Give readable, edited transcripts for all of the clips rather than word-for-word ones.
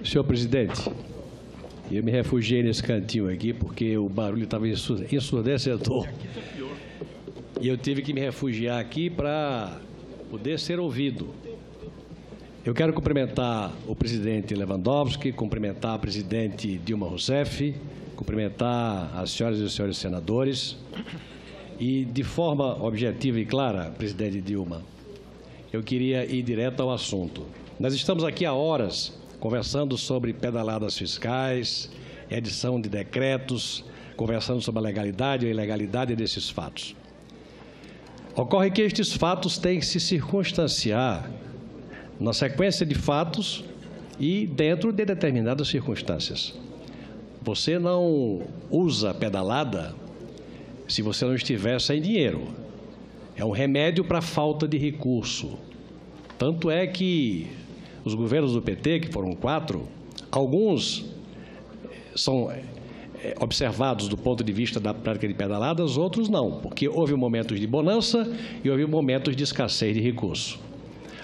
Senhor presidente, eu me refugiei nesse cantinho aqui porque o barulho estava ensurdecedor. E eu tive que me refugiar aqui para poder ser ouvido. Eu quero cumprimentar o presidente Lewandowski, cumprimentar a presidente Dilma Rousseff, cumprimentar as senhoras e os senhores senadores. E, de forma objetiva e clara, presidente Dilma, eu queria ir direto ao assunto. Nós estamos aqui há horas conversando sobre pedaladas fiscais, edição de decretos, conversando sobre a legalidade ou ilegalidade desses fatos. Ocorre que estes fatos têm que se circunstanciar na sequência de fatos e dentro de determinadas circunstâncias. Você não usa pedalada se você não estiver sem dinheiro. É um remédio para a falta de recurso. Tanto é que os governos do PT, que foram 4, alguns são observados do ponto de vista da prática de pedaladas, outros não, porque houve momentos de bonança e houve momentos de escassez de recurso.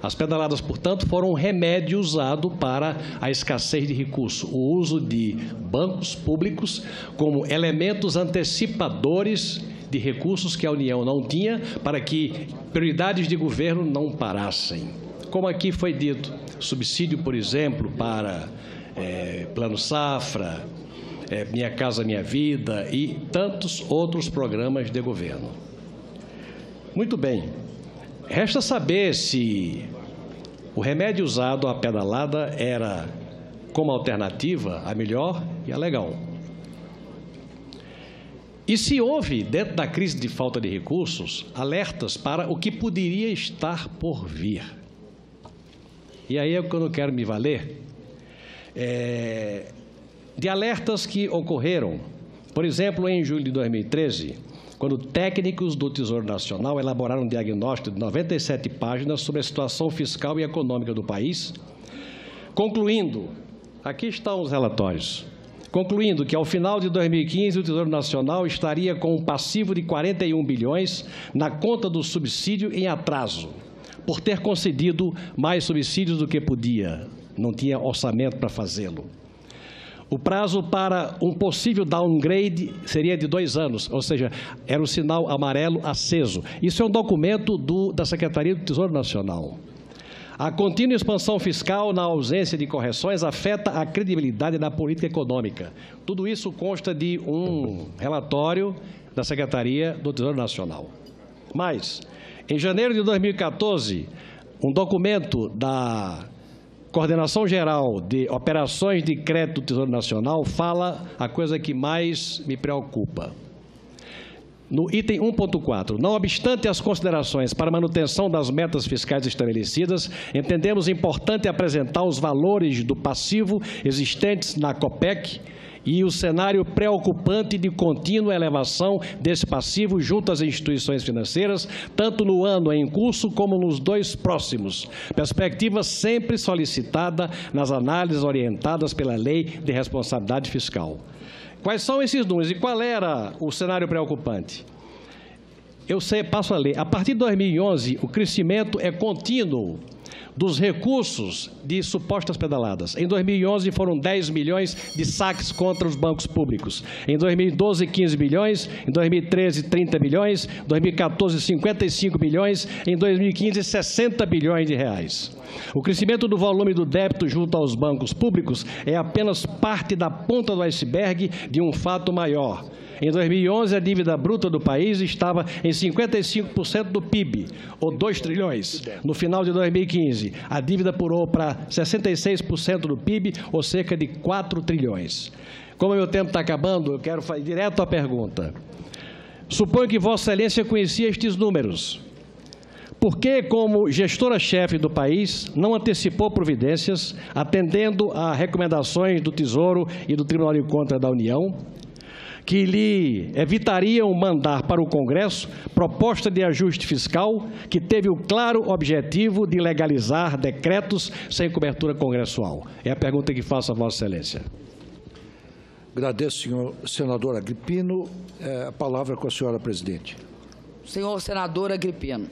As pedaladas, portanto, foram um remédio usado para a escassez de recurso, o uso de bancos públicos como elementos antecipadores de recursos que a União não tinha para que prioridades de governo não parassem. Como aqui foi dito, subsídio, por exemplo, para Plano Safra, Minha Casa Minha Vida e tantos outros programas de governo. Muito bem. Resta saber se o remédio usado, a pedalada, era, como alternativa, a melhor e a legal. E se houve, dentro da crise de falta de recursos, alertas para o que poderia estar por vir. E aí é o que eu não quero me valer de alertas que ocorreram, por exemplo, em julho de 2013, quando técnicos do Tesouro Nacional elaboraram um diagnóstico de 97 páginas sobre a situação fiscal e econômica do país, concluindo, aqui estão os relatórios, concluindo que ao final de 2015 o Tesouro Nacional estaria com um passivo de 41 bilhões na conta do subsídio em atraso, por ter concedido mais subsídios do que podia, não tinha orçamento para fazê-lo. O prazo para um possível downgrade seria de 2 anos, ou seja, era o sinal amarelo aceso. Isso é um documento da Secretaria do Tesouro Nacional. A contínua expansão fiscal, na ausência de correções, afeta a credibilidade da política econômica. Tudo isso consta de um relatório da Secretaria do Tesouro Nacional. Mas, em janeiro de 2014, um documento da Coordenação Geral de Operações de Crédito do Tesouro Nacional fala a coisa que mais me preocupa. No item 1.4, não obstante as considerações para manutenção das metas fiscais estabelecidas, entendemos importante apresentar os valores do passivo existentes na COPEC e o cenário preocupante de contínua elevação desse passivo junto às instituições financeiras, tanto no ano em curso como nos 2 próximos. Perspectiva sempre solicitada nas análises orientadas pela Lei de Responsabilidade Fiscal. Quais são esses números e qual era o cenário preocupante? Eu passo a ler. A partir de 2011, o crescimento é contínuo dos recursos de supostas pedaladas. Em 2011, foram 10 milhões de saques contra os bancos públicos. Em 2012, 15 bilhões. Em 2013, 30 bilhões. Em 2014, 55 bilhões. Em 2015, 60 bilhões de reais. O crescimento do volume do débito junto aos bancos públicos é apenas parte da ponta do iceberg de um fato maior. Em 2011, a dívida bruta do país estava em 55% do PIB, ou 2 trilhões. No final de 2015, a dívida pulou para 66% do PIB, ou cerca de 4 trilhões. Como meu tempo está acabando, eu quero ir direto à pergunta. Suponho que Vossa Excelência conhecia estes números. Por que, como gestora-chefe do país, não antecipou providências, atendendo a recomendações do Tesouro e do Tribunal de Contas da União, que lhe evitariam mandar para o Congresso proposta de ajuste fiscal que teve o claro objetivo de legalizar decretos sem cobertura congressual? É a pergunta que faço a Vossa Excelência. Agradeço, senhor senador Agripino. A palavra com a senhora presidente. Senhor senador Agripino,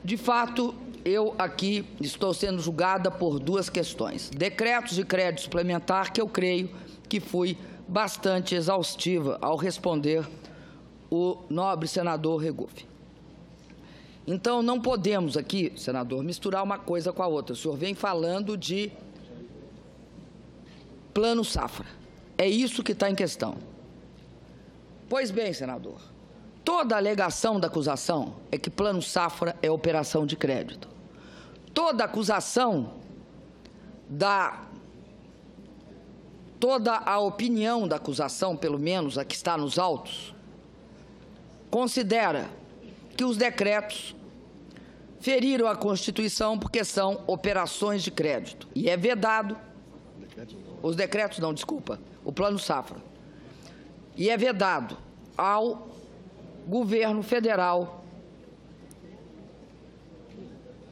de fato, eu aqui estou sendo julgada por duas questões. Decretos de crédito suplementar, que eu creio que fui bastante exaustiva ao responder o nobre senador Regufe. Então, não podemos aqui, senador, misturar uma coisa com a outra. O senhor vem falando de plano safra. É isso que está em questão. Pois bem, senador, toda alegação da acusação é que plano safra é operação de crédito. Toda acusação toda a opinião da acusação, pelo menos a que está nos autos, considera que os decretos feriram a Constituição porque são operações de crédito. E é vedado, os decretos não, desculpa, o plano safra. E é vedado ao governo federal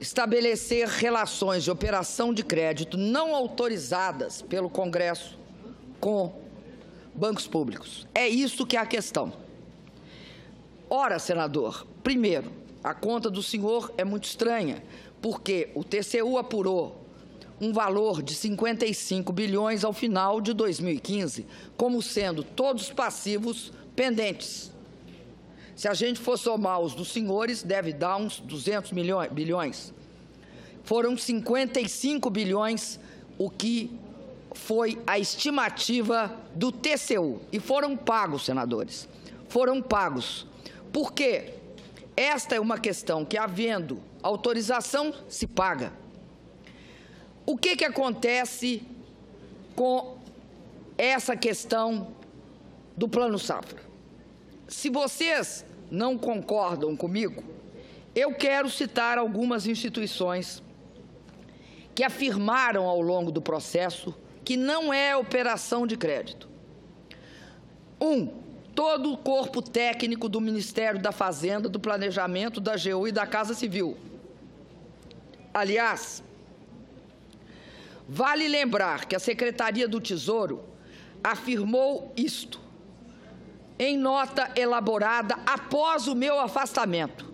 estabelecer relações de operação de crédito não autorizadas pelo Congresso com bancos públicos. É isso que é a questão. Ora, senador, primeiro, a conta do senhor é muito estranha, porque o TCU apurou um valor de 55 bilhões ao final de 2015, como sendo todos passivos pendentes. Se a gente for somar os dos senhores, deve dar uns 200 bilhões. Foram 55 bilhões o que foi a estimativa do TCU. E foram pagos, senadores. Foram pagos. Por quê? Esta é uma questão que, havendo autorização, se paga. O que acontece com essa questão do Plano Safra? Se vocês não concordam comigo, eu quero citar algumas instituições que afirmaram ao longo do processo que não é operação de crédito. Todo o corpo técnico do Ministério da Fazenda, do Planejamento, da AGU e da Casa Civil. Aliás, vale lembrar que a Secretaria do Tesouro afirmou isto em nota elaborada após o meu afastamento.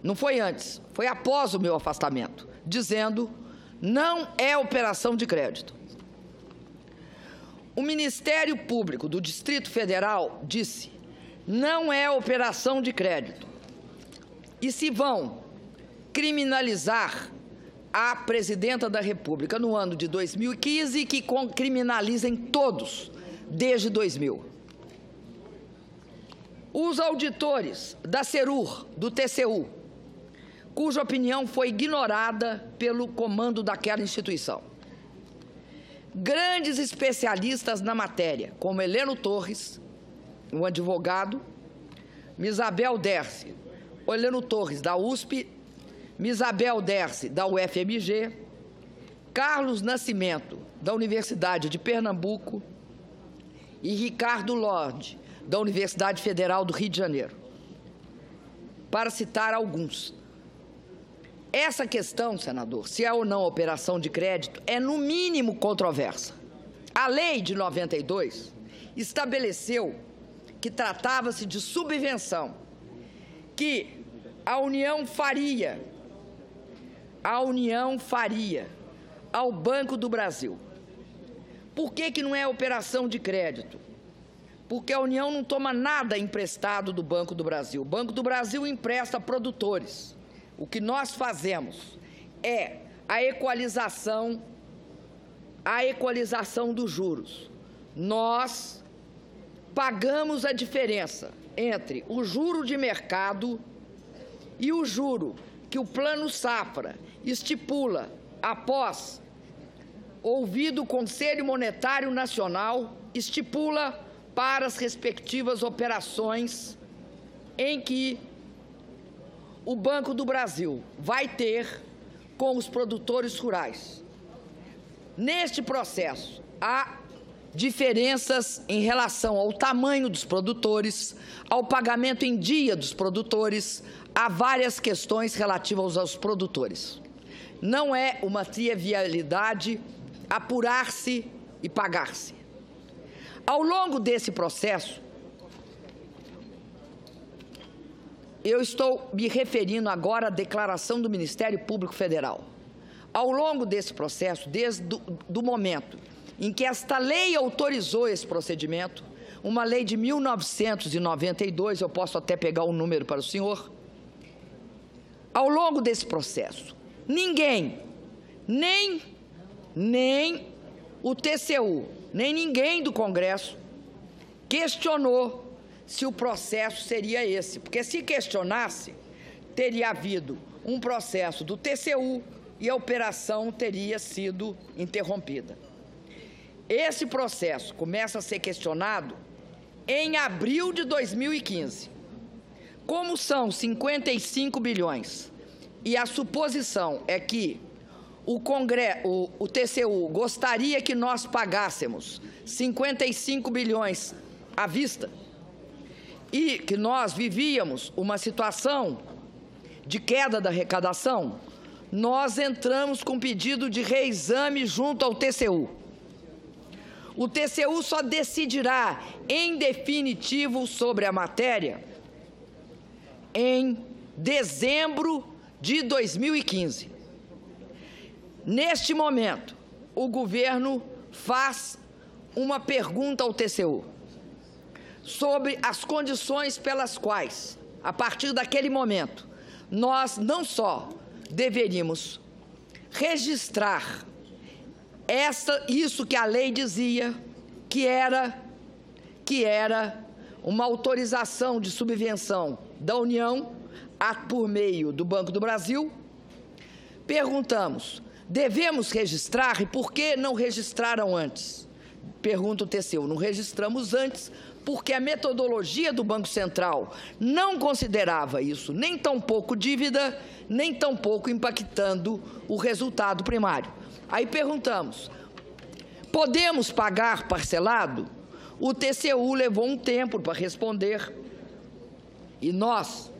Não foi antes, foi após o meu afastamento, dizendo: não é operação de crédito. O Ministério Público do Distrito Federal disse: não é operação de crédito. E se vão criminalizar a Presidenta da República no ano de 2015, que criminalizem todos desde 2000. Os auditores da CERUR, do TCU, cuja opinião foi ignorada pelo comando daquela instituição. Grandes especialistas na matéria, como Heleno Torres, um advogado, Misabel Derce, Heleno Torres, da USP, Misabel Derce, da UFMG, Carlos Nascimento, da Universidade de Pernambuco, e Ricardo Lorde, da Universidade Federal do Rio de Janeiro, para citar alguns. Essa questão, senador, se é ou não operação de crédito, é no mínimo controversa. A lei de 92 estabeleceu que tratava-se de subvenção, que a União faria ao Banco do Brasil. Por que não é operação de crédito? Porque a União não toma nada emprestado do Banco do Brasil. O Banco do Brasil empresta a produtores. O que nós fazemos é a equalização dos juros. Nós pagamos a diferença entre o juro de mercado e o juro que o Plano Safra estipula após ouvido o Conselho Monetário Nacional, estipula para as respectivas operações em que o Banco do Brasil vai ter com os produtores rurais. Neste processo, há diferenças em relação ao tamanho dos produtores, ao pagamento em dia dos produtores, há várias questões relativas aos produtores. Não é uma trivialidade apurar-se e pagar-se. Ao longo desse processo, eu estou me referindo agora à declaração do Ministério Público Federal. Ao longo desse processo, desde do momento em que esta lei autorizou esse procedimento, uma lei de 1992, eu posso até pegar o número para o senhor, ao longo desse processo, ninguém, nem o TCU, nem ninguém do Congresso questionou se o processo seria esse, porque se questionasse, teria havido um processo do TCU e a operação teria sido interrompida. Esse processo começa a ser questionado em abril de 2015. Como são 55 bilhões e a suposição é que o TCU gostaria que nós pagássemos 55 bilhões à vista e que nós vivíamos uma situação de queda da arrecadação, nós entramos com pedido de reexame junto ao TCU. O TCU só decidirá em definitivo sobre a matéria em dezembro de 2015. Neste momento, o governo faz uma pergunta ao TCU sobre as condições pelas quais, a partir daquele momento, nós não só deveríamos registrar isso que a lei dizia, que era uma autorização de subvenção da União por meio do Banco do Brasil. Perguntamos, devemos registrar e por que não registraram antes? Pergunta o TCU, não registramos antes porque a metodologia do Banco Central não considerava isso, nem tampouco dívida, nem tampouco impactando o resultado primário. Aí perguntamos, podemos pagar parcelado? O TCU levou um tempo para responder e nós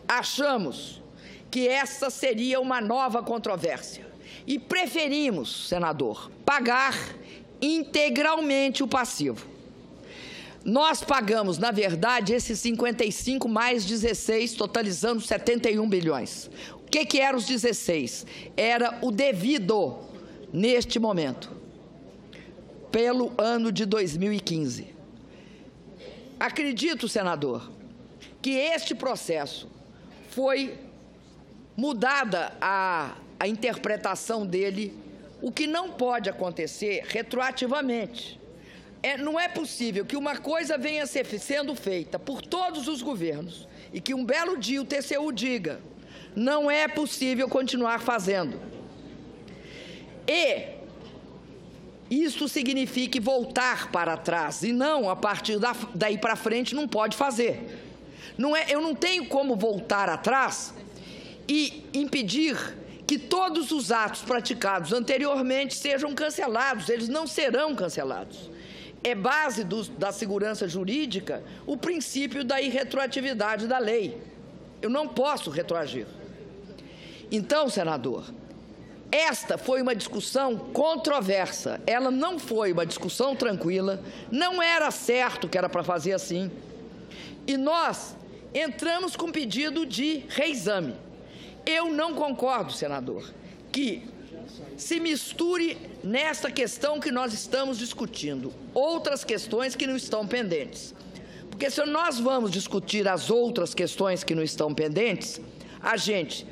achamos que essa seria uma nova controvérsia e preferimos, senador, pagar integralmente o passivo. Nós pagamos, na verdade, esses 55 mais 16, totalizando 71 bilhões. O que eram os 16? Era o devido neste momento, pelo ano de 2015. Acredito, senador, que este processo foi mudada a interpretação dele, o que não pode acontecer retroativamente. Não é possível que uma coisa venha sendo feita por todos os governos e que um belo dia o TCU diga, não é possível continuar fazendo. E isso significa voltar para trás, e não, a partir daí para frente, não pode fazer. Eu não tenho como voltar atrás e impedir que todos os atos praticados anteriormente sejam cancelados, eles não serão cancelados. É base da segurança jurídica o princípio da irretroatividade da lei. Eu não posso retroagir. Então, senador, esta foi uma discussão controversa, ela não foi uma discussão tranquila, não era certo que era para fazer assim, e nós entramos com pedido de reexame. Eu não concordo, senador, que se misture nessa questão que nós estamos discutindo outras questões que não estão pendentes. Porque se nós vamos discutir as outras questões que não estão pendentes, a gente,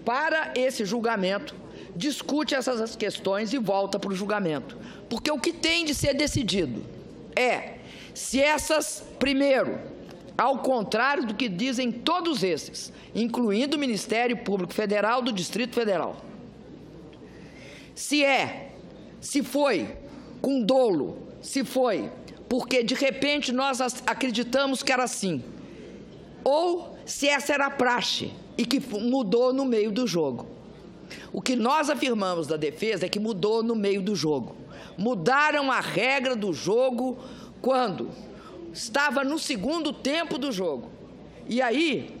para esse julgamento, discute essas questões e volta para o julgamento. Porque o que tem de ser decidido é se essas, primeiro, ao contrário do que dizem todos esses, incluindo o Ministério Público Federal do Distrito Federal, se foi com dolo, se foi porque de repente nós acreditamos que era assim, ou se essa era a praxe e que mudou no meio do jogo. O que nós afirmamos da defesa é que mudou no meio do jogo. Mudaram a regra do jogo quando estava no segundo tempo do jogo. E aí,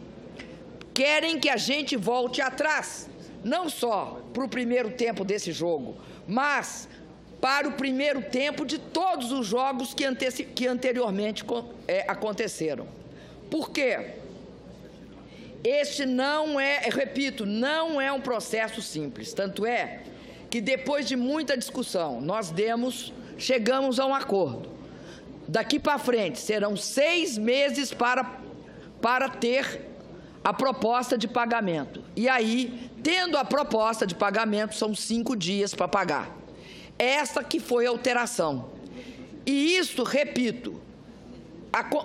querem que a gente volte atrás, não só para o primeiro tempo desse jogo, mas para o primeiro tempo de todos os jogos que anteriormente aconteceram. Por quê? Este não é, repito, não é um processo simples. Tanto é que depois de muita discussão, nós chegamos a um acordo. Daqui para frente, serão 6 meses para ter a proposta de pagamento. E aí, tendo a proposta de pagamento, são 5 dias para pagar. Essa que foi a alteração. E isso, repito,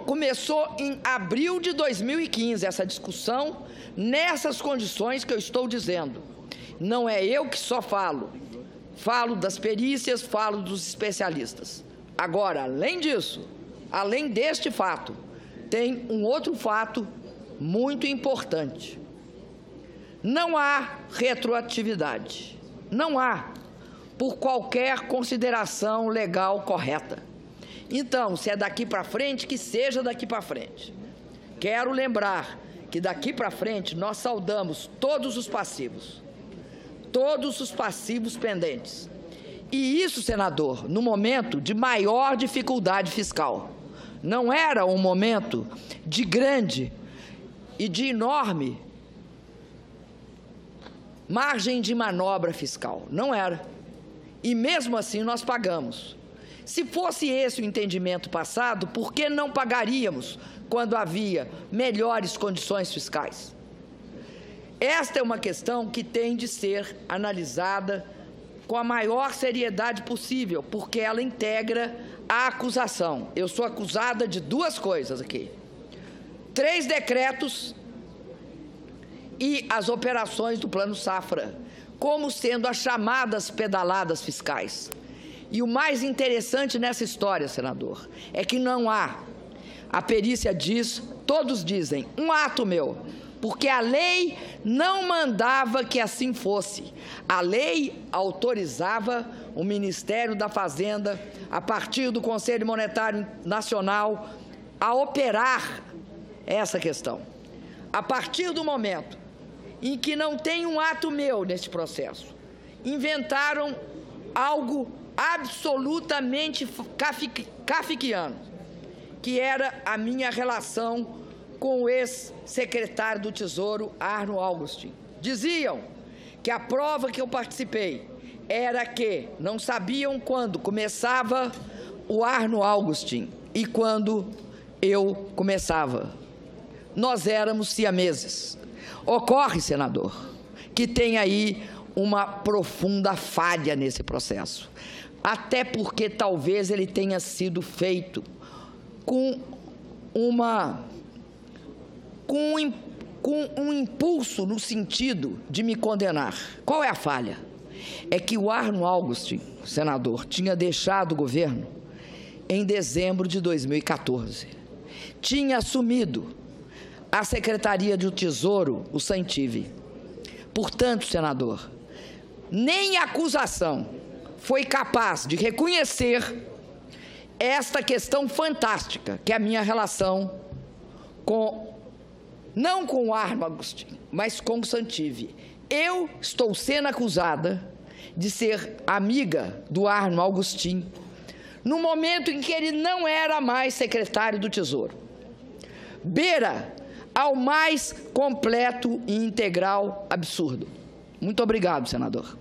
começou em abril de 2015, essa discussão, nessas condições que eu estou dizendo. Não é eu que só falo das perícias, falo dos especialistas. Agora, além disso, além deste fato, tem um outro fato muito importante. Não há retroatividade. Não há, por qualquer consideração legal correta. Então, se é daqui para frente, que seja daqui para frente. Quero lembrar que daqui para frente nós saldamos todos os passivos pendentes. E isso, senador, no momento de maior dificuldade fiscal. Não era um momento de grande e de enorme margem de manobra fiscal. Não era. E mesmo assim nós pagamos. Se fosse esse o entendimento passado, por que não pagaríamos quando havia melhores condições fiscais? Esta é uma questão que tem de ser analisada com a maior seriedade possível, porque ela integra a acusação. Eu sou acusada de 2 coisas aqui: 3 decretos e as operações do Plano Safra, como sendo as chamadas pedaladas fiscais. E o mais interessante nessa história, senador, é que não há, a perícia diz, todos dizem, um ato meu, porque a lei não mandava que assim fosse. A lei autorizava o Ministério da Fazenda, a partir do Conselho Monetário Nacional, a operar essa questão. A partir do momento em que não tem um ato meu neste processo, inventaram algo absolutamente kafkiano, que era a minha relação com o ex-secretário do Tesouro, Arno Augustin. Diziam que a prova que eu participei era que não sabiam quando começava o Arno Augustin e quando eu começava. Nós éramos siameses. Ocorre, senador, que tem aí uma profunda falha nesse processo. Até porque talvez ele tenha sido feito com um impulso no sentido de me condenar. Qual é a falha? É que o Arno Augustin, senador, tinha deixado o governo em dezembro de 2014. Tinha assumido a Secretaria do Tesouro, o Santive. Portanto, senador, nem a acusação foi capaz de reconhecer esta questão fantástica, que é a minha relação não com o Arno Augustin, mas com o Santive. Eu estou sendo acusada de ser amiga do Arno Augustin no momento em que ele não era mais secretário do Tesouro. Beira ao mais completo e integral absurdo. Muito obrigado, senador.